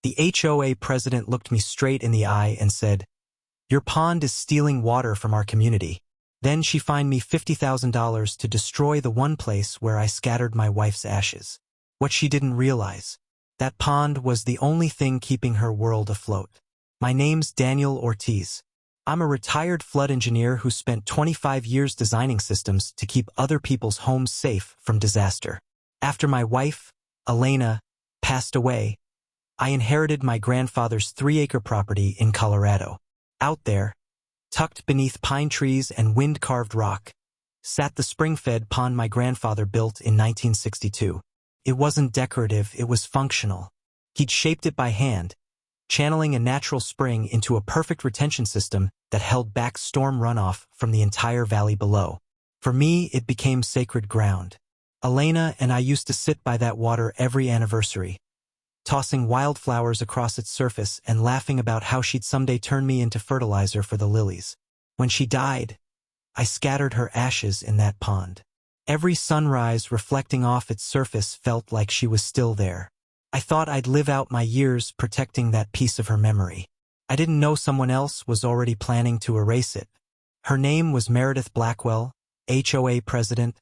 The HOA president looked me straight in the eye and said, "Your pond is stealing water from our community." Then she fined me $50,000 to destroy the one place where I scattered my wife's ashes. What she didn't realize, that pond was the only thing keeping her world afloat. My name's Daniel Ortiz. I'm a retired flood engineer who spent 25 years designing systems to keep other people's homes safe from disaster. After my wife, Elena, passed away, I inherited my grandfather's 3-acre property in Colorado. Out there, tucked beneath pine trees and wind-carved rock, sat the spring-fed pond my grandfather built in 1962. It wasn't decorative, it was functional. He'd shaped it by hand, channeling a natural spring into a perfect retention system that held back storm runoff from the entire valley below. For me, it became sacred ground. Elena and I used to sit by that water every anniversary, tossing wildflowers across its surface and laughing about how she'd someday turn me into fertilizer for the lilies. When she died, I scattered her ashes in that pond. Every sunrise reflecting off its surface felt like she was still there. I thought I'd live out my years protecting that piece of her memory. I didn't know someone else was already planning to erase it. Her name was Meredith Blackwell, HOA president,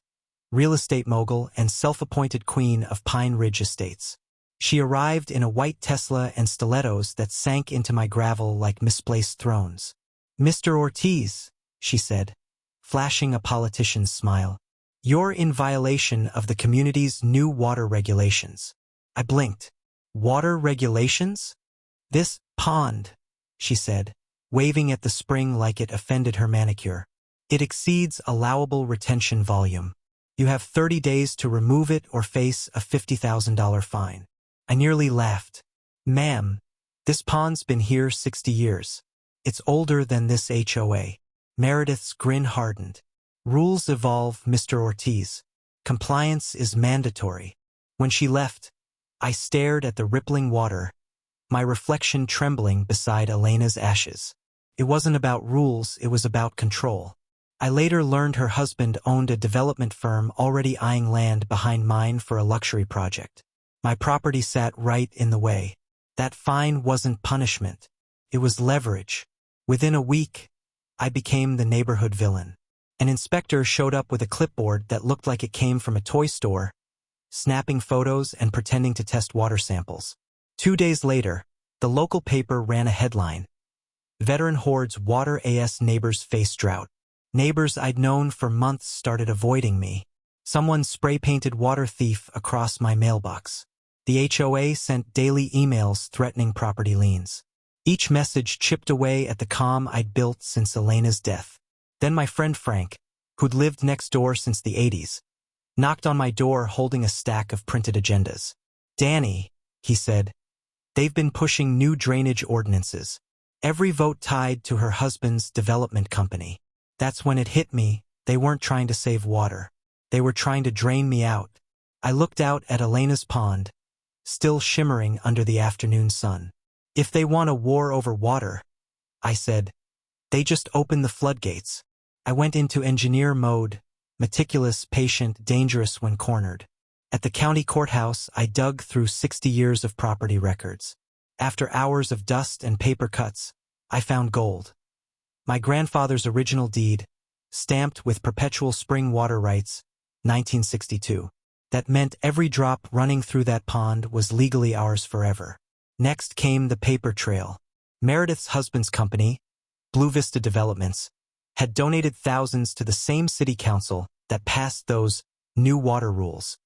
real estate mogul, and self-appointed queen of Pine Ridge Estates. She arrived in a white Tesla and stilettos that sank into my gravel like misplaced thrones. "Mr. Ortiz," she said, flashing a politician's smile, "you're in violation of the community's new water regulations." I blinked. "Water regulations?" "This pond," she said, waving at the spring like it offended her manicure. "It exceeds allowable retention volume. You have 30 days to remove it or face a $50,000 fine." I nearly laughed. "Ma'am, this pond's been here 60 years. It's older than this HOA. Meredith's grin hardened. "Rules evolve, Mr. Ortiz. Compliance is mandatory." When she left, I stared at the rippling water, my reflection trembling beside Elena's ashes. It wasn't about rules, it was about control. I later learned her husband owned a development firm already eyeing land behind mine for a luxury project. My property sat right in the way. That fine wasn't punishment. It was leverage. Within a week, I became the neighborhood villain. An inspector showed up with a clipboard that looked like it came from a toy store, snapping photos and pretending to test water samples. 2 days later, the local paper ran a headline: "Veteran hoards water as neighbors face drought." Neighbors I'd known for months started avoiding me. Someone spray-painted "water thief" across my mailbox. The HOA sent daily emails threatening property liens. Each message chipped away at the calm I'd built since Elena's death. Then my friend Frank, who'd lived next door since the 80s, knocked on my door holding a stack of printed agendas. "Danny," he said, "they've been pushing new drainage ordinances. Every vote tied to her husband's development company." That's when it hit me, they weren't trying to save water. They were trying to drain me out. I looked out at Elena's pond, still shimmering under the afternoon sun. "If they want a war over water," I said, "they just open the floodgates." I went into engineer mode, meticulous, patient, dangerous when cornered. At the county courthouse, I dug through 60 years of property records. After hours of dust and paper cuts, I found gold. My grandfather's original deed, stamped with perpetual spring water rights, 1962. That meant every drop running through that pond was legally ours forever. Next came the paper trail. Meredith's husband's company, Blue Vista Developments, had donated thousands to the same city council that passed those new water rules.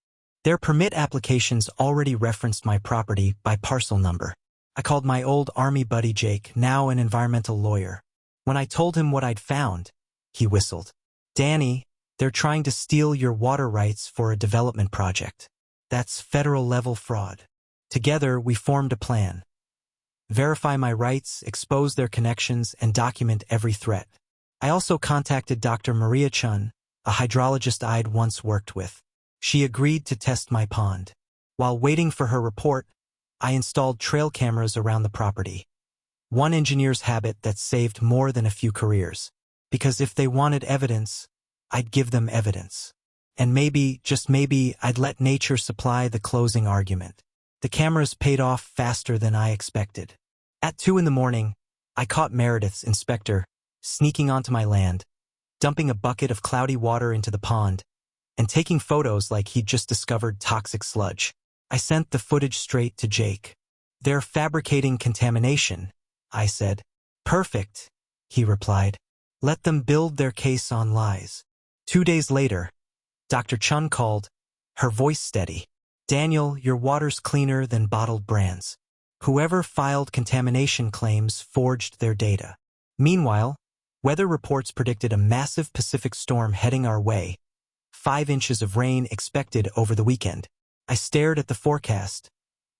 Their permit applications already referenced my property by parcel number. I called my old Army buddy Jake, now an environmental lawyer. When I told him what I'd found, he whistled. "Danny, they're trying to steal your water rights for a development project. That's federal-level fraud." Together, we formed a plan. Verify my rights, expose their connections, and document every threat. I also contacted Dr. Maria Chun, a hydrologist I'd once worked with. She agreed to test my pond. While waiting for her report, I installed trail cameras around the property. One engineer's habit that saved more than a few careers. Because if they wanted evidence, I'd give them evidence. And maybe, just maybe, I'd let nature supply the closing argument. The cameras paid off faster than I expected. At 2 in the morning, I caught Meredith's inspector sneaking onto my land, dumping a bucket of cloudy water into the pond, and taking photos like he'd just discovered toxic sludge. I sent the footage straight to Jake. "They're fabricating contamination," I said. "Perfect," he replied. "Let them build their case on lies." 2 days later, Dr. Chun called, her voice steady. "Daniel, your water's cleaner than bottled brands. Whoever filed contamination claims forged their data." Meanwhile, weather reports predicted a massive Pacific storm heading our way, 5 inches of rain expected over the weekend. I stared at the forecast,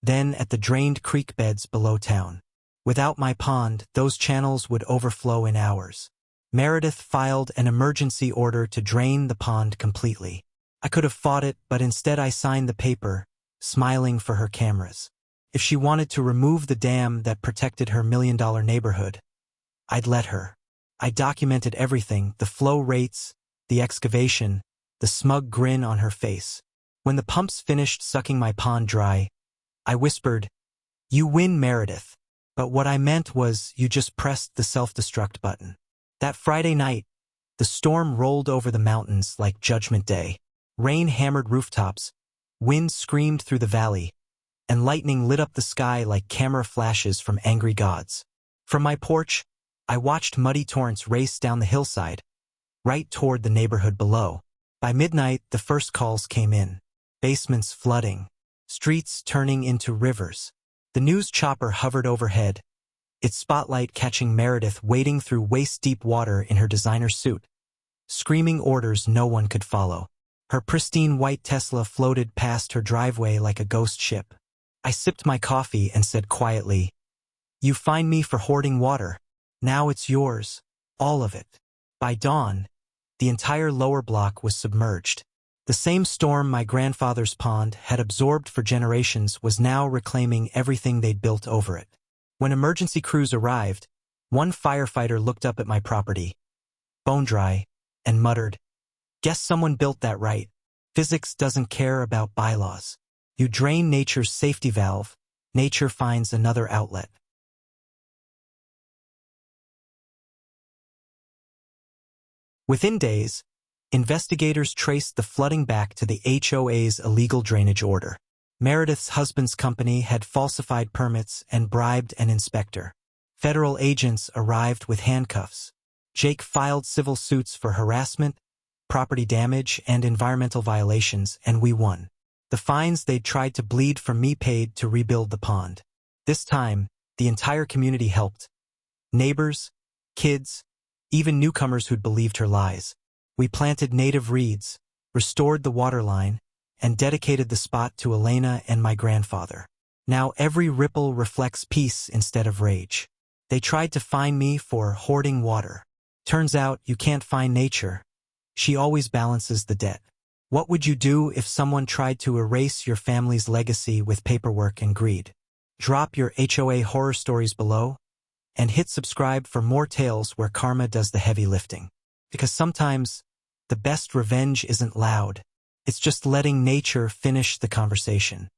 then at the drained creek beds below town. Without my pond, those channels would overflow in hours. Meredith filed an emergency order to drain the pond completely. I could have fought it, but instead I signed the paper, smiling for her cameras. If she wanted to remove the dam that protected her $1 million neighborhood, I'd let her. I documented everything, the flow rates, the excavation, the smug grin on her face. When the pumps finished sucking my pond dry, I whispered, "You win, Meredith." But what I meant was, you just pressed the self-destruct button. That Friday night, the storm rolled over the mountains like Judgment Day. Rain hammered rooftops, wind screamed through the valley, and lightning lit up the sky like camera flashes from angry gods. From my porch, I watched muddy torrents race down the hillside, right toward the neighborhood below. By midnight, the first calls came in. Basements flooding, streets turning into rivers. The news chopper hovered overhead, its spotlight catching Meredith wading through waist-deep water in her designer suit, screaming orders no one could follow. Her pristine white Tesla floated past her driveway like a ghost ship. I sipped my coffee and said quietly, "You fined me for hoarding water. Now it's yours, all of it." By dawn, the entire lower block was submerged. The same storm my grandfather's pond had absorbed for generations was now reclaiming everything they'd built over it. When emergency crews arrived, one firefighter looked up at my property, bone dry, and muttered, "Guess someone built that right. Physics doesn't care about bylaws. You drain nature's safety valve, nature finds another outlet." Within days, investigators traced the flooding back to the HOA's illegal drainage order. Meredith's husband's company had falsified permits and bribed an inspector. Federal agents arrived with handcuffs. Jake filed civil suits for harassment, property damage, and environmental violations, and we won. The fines they'd tried to bleed from me paid to rebuild the pond. This time, the entire community helped. Neighbors, kids, even newcomers who'd believed her lies. We planted native reeds, restored the water line, and dedicated the spot to Elena and my grandfather. Now every ripple reflects peace instead of rage. They tried to fine me for hoarding water. Turns out you can't find nature. She always balances the debt. What would you do if someone tried to erase your family's legacy with paperwork and greed? Drop your HOA horror stories below, and hit subscribe for more tales where karma does the heavy lifting. Because sometimes, the best revenge isn't loud. It's just letting nature finish the conversation.